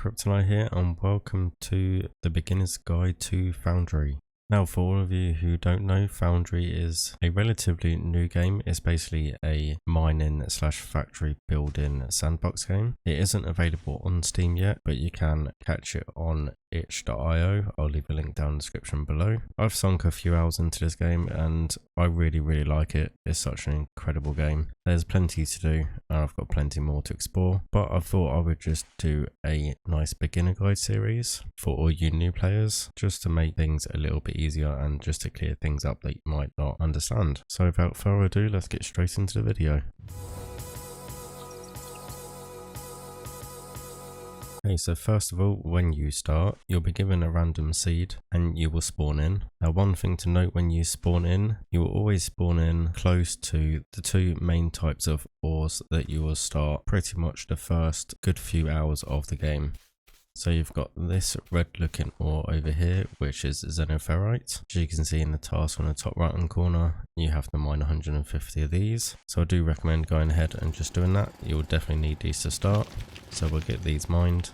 Kryptonite here, and welcome to the beginner's guide to Foundry. Now, for all of you who don't know, Foundry is a relatively new game. It's basically a mining / factory building sandbox game. It isn't available on Steam yet, but you can catch it on itch.io. I'll leave a link down in the description below. I've sunk a few hours into this game and I really like it. It's such an incredible game. There's plenty to do and I've got plenty more to explore, but I thought I would just do a nice beginner guide series for all you new players, just to make things a little bit easier and just to clear things up that you might not understand. So without further ado, let's get straight into the video. Okay, so first of all, when you start, you'll be given a random seed and you will spawn in. Now, one thing to note when you spawn in, you will always spawn in close to the two main types of ores that you will start pretty much the first good few hours of the game. So you've got this red looking ore over here, which is xenoferrite. As you can see in the task on the top right hand corner, you have to mine 150 of these. So I do recommend going ahead and just doing that. You'll definitely need these to start. So we'll get these mined.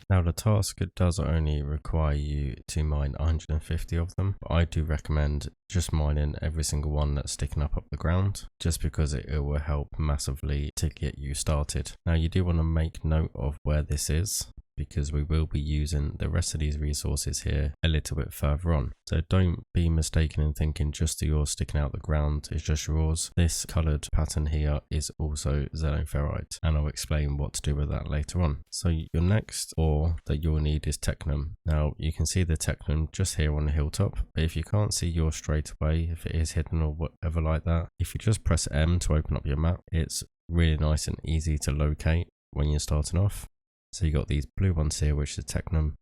Now the task, it does only require you to mine 150 of them, but I do recommend just mining every single one that's sticking up the ground, just because it will help massively to get you started. Now you do want to make note of where this is, because we will be using the rest of these resources here a little bit further on. So don't be mistaken in thinking just the ore sticking out the ground is just yours. This coloured pattern here is also xenoferrite, and I'll explain what to do with that later on. So your next ore that you'll need is technum. Now you can see the technum just here on the hilltop, but if you can't see yours straight away, if it is hidden or whatever like that, if you just press M to open up your map, it's really nice and easy to locate when you're starting off. So you got these blue ones here, which is technum,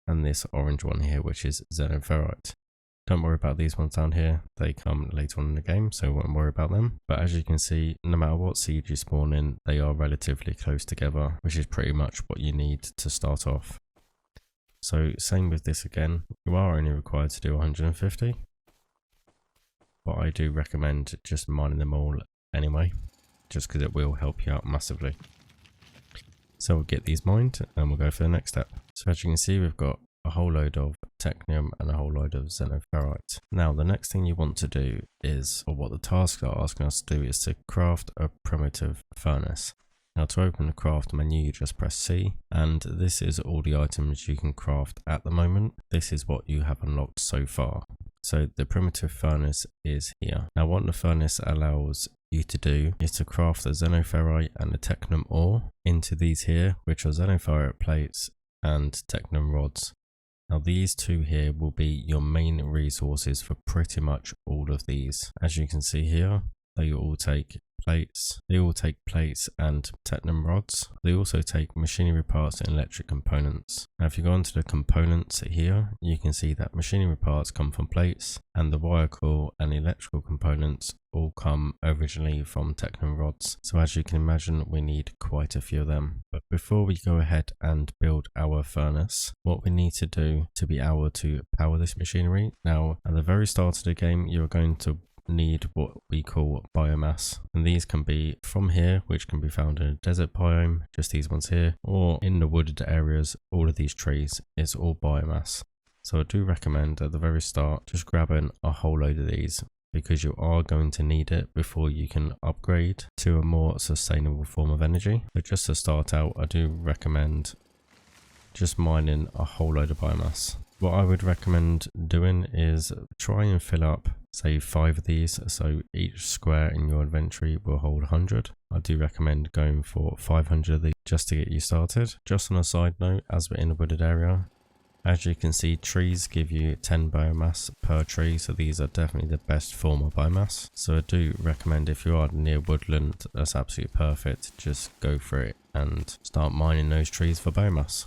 and this orange one here, which is xenoferrite. Don't worry about these ones down here, they come later on in the game, so won't worry about them. But as you can see, no matter what seed you spawn in, they are relatively close together, which is pretty much what you need to start off. So same with this again, you are only required to do 150, but I do recommend just mining them all anyway, just because it will help you out massively. So we'll get these mined and we'll go for the next step. So as you can see, we've got a whole load of technum and a whole load of xenoferrite. Now the next thing you want to do is, or what the tasks are asking us to do, is to craft a primitive furnace. Now to open the craft menu, you just press C, and this is all the items you can craft at the moment. This is what you have unlocked so far. So the primitive furnace is here. Now what the furnace allows you to do is to craft the xenoferrite and the technum ore into these here, which are xenoferrite plates and technum rods. Now these two here will be your main resources for pretty much all of these. As you can see here, they all take plates. They all take plates and technum rods. They also take machinery parts and electric components. Now if you go onto the components here, you can see that machinery parts come from plates, and the wire core and electrical components all come originally from technum rods. So as you can imagine, we need quite a few of them. But before we go ahead and build our furnace, what we need to do to be able to power this machinery, now at the very start of the game, you're going to need what we call biomass, and these can be from here, which can be found in a desert biome, just these ones here, or in the wooded areas. All of these trees is all biomass. So I do recommend at the very start just grabbing a whole load of these, because you are going to need it before you can upgrade to a more sustainable form of energy. But just to start out, I do recommend just mining a whole load of biomass. What I would recommend doing is try and fill up, say, 5 of these, so each square in your inventory will hold 100. I do recommend going for 500 of these just to get you started. Just on a side note, as we're in a wooded area, as you can see, trees give you 10 biomass per tree, so these are definitely the best form of biomass. So I do recommend, if you are near woodland, that's absolutely perfect. Just go for it and start mining those trees for biomass.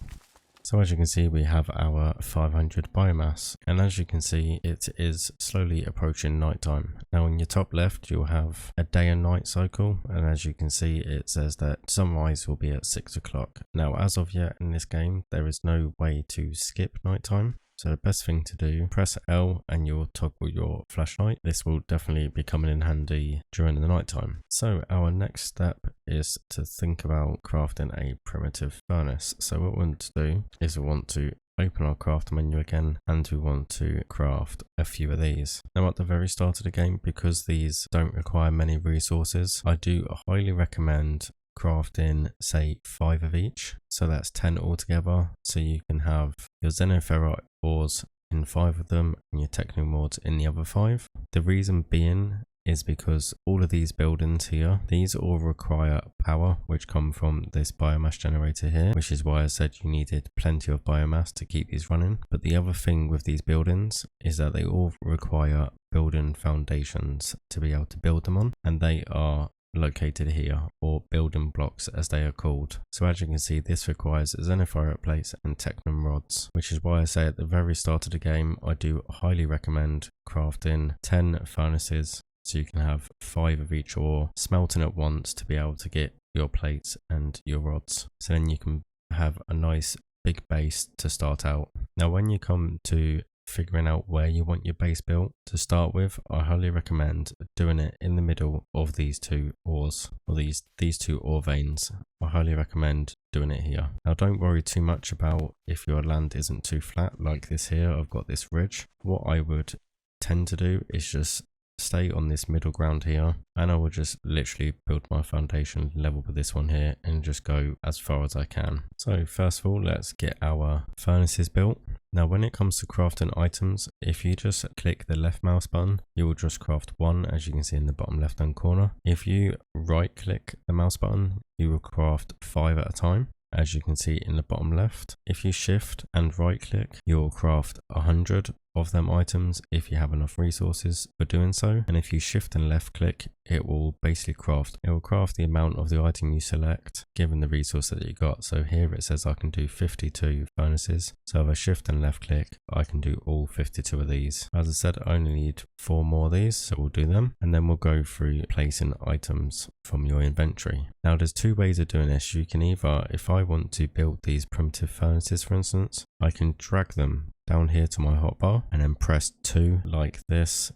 So as you can see, we have our 500 biomass, and as you can see, it is slowly approaching nighttime. Now in your top left, you'll have a day and night cycle, and as you can see, it says that sunrise will be at 6 o'clock. Now as of yet in this game, there is no way to skip nighttime. So the best thing to do, press L and you'll toggle your flashlight. This will definitely be coming in handy during the night time. So our next step is to think about crafting a primitive furnace. So what we want to do is we want to open our craft menu again, and we want to craft a few of these. Now at the very start of the game, because these don't require many resources, I do highly recommend crafting say 5 of each, so that's 10 altogether. So you can have your xenoferrite ores in 5 of them and your technomords in the other 5. The reason being is because all of these buildings here, these all require power, which come from this biomass generator here, which is why I said you needed plenty of biomass to keep these running. But the other thing with these buildings is that they all require building foundations to be able to build them on, and they are located here, or building blocks as they are called. So as you can see, this requires xenoferrite plates and technum rods, which is why I say at the very start of the game I do highly recommend crafting 10 furnaces, so you can have 5 of each ore smelting at once to be able to get your plates and your rods. So then you can have a nice big base to start out. Now when you come to figuring out where you want your base built to start with, I highly recommend doing it in the middle of these 2 ores, or these 2 ore veins. I highly recommend doing it here. Now don't worry too much about if your land isn't too flat like this here. I've got this ridge. What I would tend to do is just stay on this middle ground here, and I will just literally build my foundation level with this one here and just go as far as I can. So first of all, let's get our furnaces built. Now when it comes to crafting items, if you just click the left mouse button, you will just craft 1, as you can see in the bottom left hand corner. If you right click the mouse button, you will craft 5 at a time, as you can see in the bottom left. If you shift and right click, you will craft 100 of them items if you have enough resources for doing so. And if you shift and left click, it will basically craft the amount of the item you select given the resource that you got. So here it says I can do 52 furnaces, so if I shift and left click, I can do all 52 of these. As I said, I only need 4 more of these, so we'll do them, and then we'll go through placing items from your inventory. Now there's 2 ways of doing this. You can either, if I want to build these primitive furnaces for instance, I can drag them down here to my hotbar and then press 2 like this,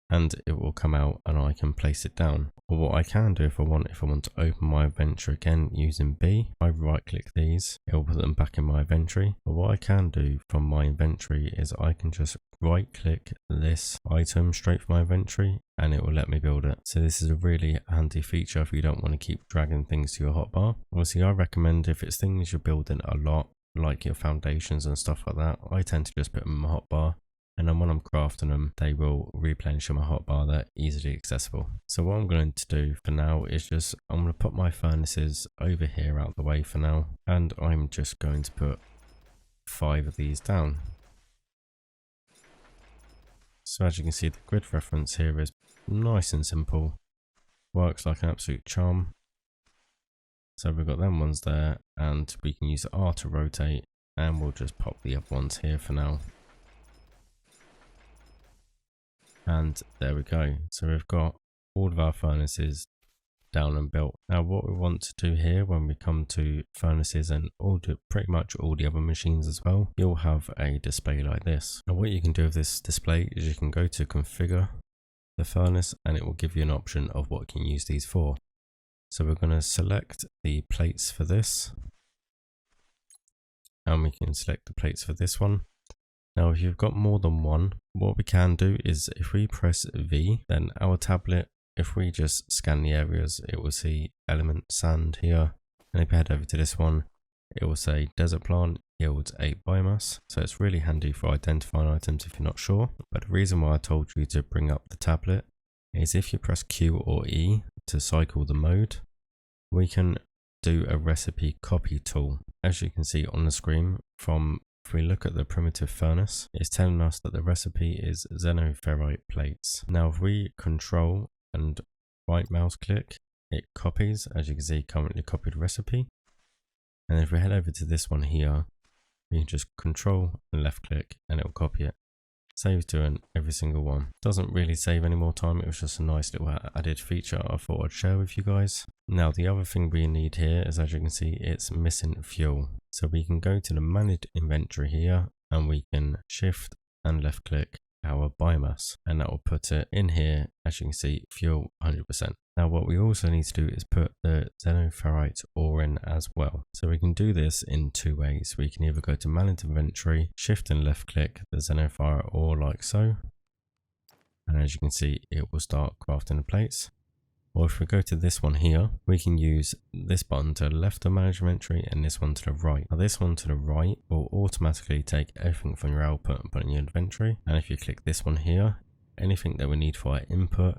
and it will come out and I can place it down. Or what I can do if I want to open my inventory again using B, I right click these, it will put them back in my inventory. But what I can do from my inventory is I can just right click this item straight from my inventory and it will let me build it. So this is a really handy feature if you don't want to keep dragging things to your hotbar. Obviously I recommend if it's things you're building a lot, like your foundations and stuff like that, I tend to just put them in my hotbar, and then when I'm crafting them, they will replenish in my hotbar. They're easily accessible. So what I'm going to do for now is just, I'm going to put my furnaces over here out the way for now, and I'm just going to put 5 of these down. So as you can see, the grid reference here is nice and simple, works like an absolute charm. So we've got them ones there, and we can use R to rotate, and we'll just pop the other ones here for now. And there we go. So we've got all of our furnaces down and built. Now what we want to do here when we come to furnaces and pretty much all the other machines as well, you'll have a display like this. Now what you can do with this display is you can go to configure the furnace and it will give you an option of what you can use these for. So we're going to select the plates for this, and we can select the plates for this one. Now if you've got more than one, what we can do is if we press V, then our tablet, if we just scan the areas, it will see element sand here, and if you head over to this one, it will say desert plant yields 8 biomass. So it's really handy for identifying items if you're not sure. But the reason why I told you to bring up the tablet is if you press Q or E to cycle the mode, we can do a recipe copy tool. As you can see on the screen, if we look at the primitive furnace, it's telling us that the recipe is xenoferrite plates. Now if we control and right mouse click, it copies, as you can see, currently copied recipe. And if we head over to this one here, we can just control and left click and it will copy it. Saves doing every single one. Doesn't really save any more time, it was just a nice little added feature I thought I'd share with you guys. Now the other thing we need here is, as you can see, it's missing fuel. So we can go to the managed inventory here and we can shift and left click our biomass, and that will put it in here. As you can see, fuel 100%. Now what we also need to do is put the xenoferrite ore in as well. So we can do this in two ways. We can either go to manage inventory, shift and left click the xenoferrite ore like so, and as you can see it will start crafting the plates. Or if we go to this one here, we can use this button to the left of manage inventory and this one to the right. Now this one to the right will automatically take everything from your output and put it in your inventory. And if you click this one here, anything that we need for our input,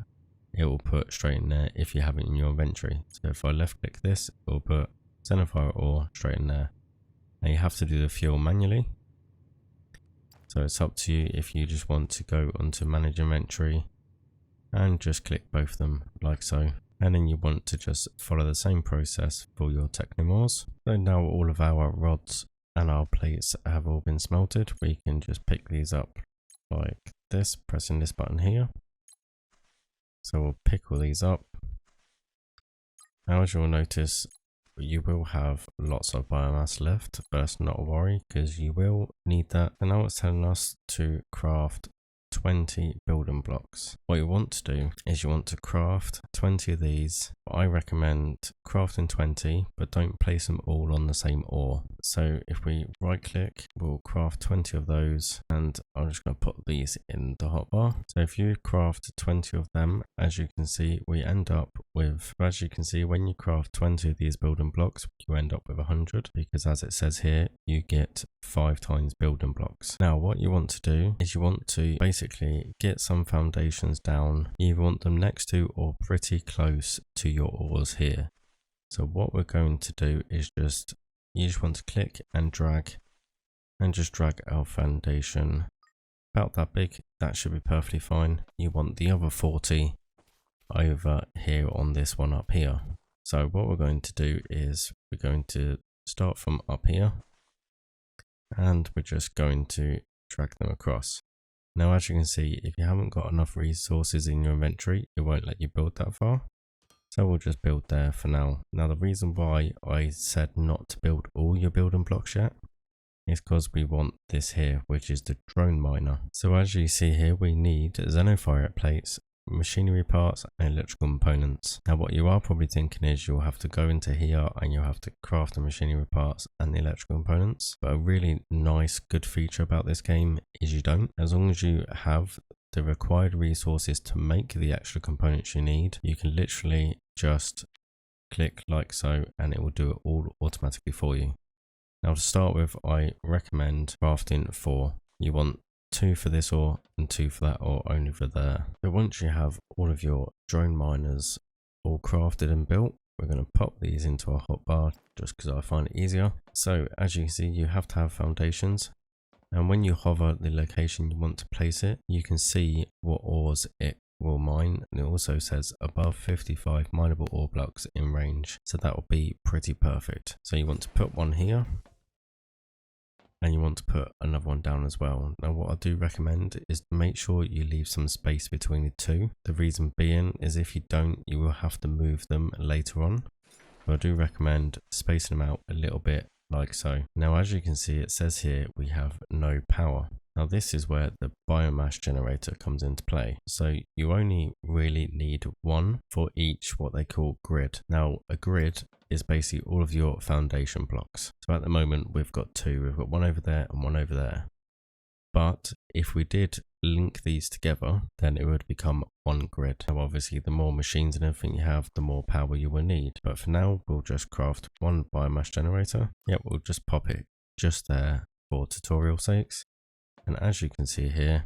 it will put straight in there if you have it in your inventory. So if I left click this, it will put xenoferrite ore straight in there. Now you have to do the fuel manually. So it's up to you if you just want to go onto manage inventory and just click both of them like so, and then you want to just follow the same process for your technomores. So now all of our rods and our plates have all been smelted. We can just pick these up like this, pressing this button here. So we'll pick all these up. Now as you'll notice, you will have lots of biomass left, but that's not a worry because you will need that. And now it's telling us to craft 20 building blocks. What you want to do is you want to craft 20 of these. I recommend crafting 20, but don't place them all on the same ore. So if we right click, we'll craft 20 of those, and I'm just going to put these in the hotbar. So if you craft 20 of them, as you can see, we end up with, as you can see, when you craft 20 of these building blocks, you end up with 100, because as it says here, you get 5 times building blocks. Now what you want to do is you want to basically get some foundations down. You either want them next to or pretty close to your ores here. So what we're going to do is you just want to click and drag, and just drag our foundation about that big. That should be perfectly fine. You want the other 40 over here on this one up here. So what we're going to do is we're going to start from up here, and we're just going to drag them across. Now as you can see, if you haven't got enough resources in your inventory, it won't let you build that far. So we'll just build there for now. Now the reason why I said not to build all your building blocks yet is because we want this here, which is the drone miner. So as you see here, we need xenoferrite plates, machinery parts and electrical components. Now what you are probably thinking is you'll have to go into here and you'll have to craft the machinery parts and the electrical components, but a really nice good feature about this game is you don't. As long as you have the required resources to make the extra components you need, you can literally just click like so and it will do it all automatically for you. Now to start with, I recommend crafting 4. You want 2 for this ore and 2 for that ore only for there. So once you have all of your drone miners all crafted and built, we're going to pop these into our hotbar just because I find it easier. So as you can see, you have to have foundations, and when you hover the location you want to place it, you can see what ores it will mine, and it also says above 55 mineable ore blocks in range, so that will be pretty perfect. So you want to put one here, and you want to put another one down as well. Now what I do recommend is to make sure you leave some space between the two. The reason being is if you don't, you will have to move them later on. So I do recommend spacing them out a little bit like so. Now as you can see, it says here we have no power. Now this is where the biomass generator comes into play. So you only really need one for each what they call grid. Now a grid is basically all of your foundation blocks. So at the moment we've got 2. We've got one over there and one over there. But if we did link these together, then it would become one grid. Now obviously the more machines and everything you have, the more power you will need. But for now, we'll just craft one biomass generator. Yep, we'll just pop it just there for tutorial sakes. And as you can see here,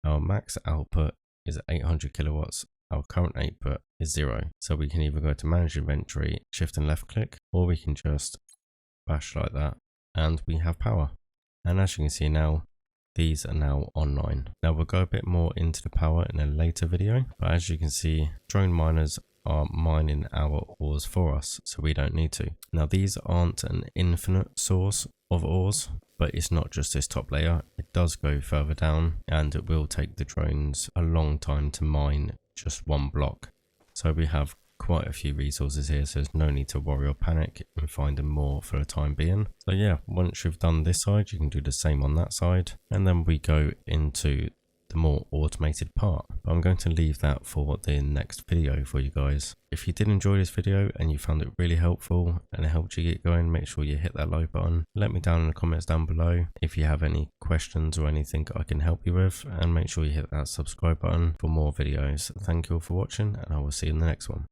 our max output is 800 kilowatts. Our current output is 0. So we can either go to manage inventory, shift and left click, or we can just bash like that and we have power. And as you can see now, these are now online. Now we'll go a bit more into the power in a later video, but as you can see, drone miners are mining our ores for us, so we don't need to. Now these aren't an infinite source of ores, but it's not just this top layer. It does go further down, and it will take the drones a long time to mine just one block. So we have quite a few resources here, so there's no need to worry or panic in finding more for the time being. So yeah, once you've done this side, you can do the same on that side, and then we go into the more automated part. But I'm going to leave that for the next video for you guys. If you did enjoy this video and you found it really helpful and it helped you get going, make sure you hit that like button. Let me down in the comments down below if you have any questions or anything I can help you with, and make sure you hit that subscribe button for more videos. Thank you all for watching, and I will see you in the next one.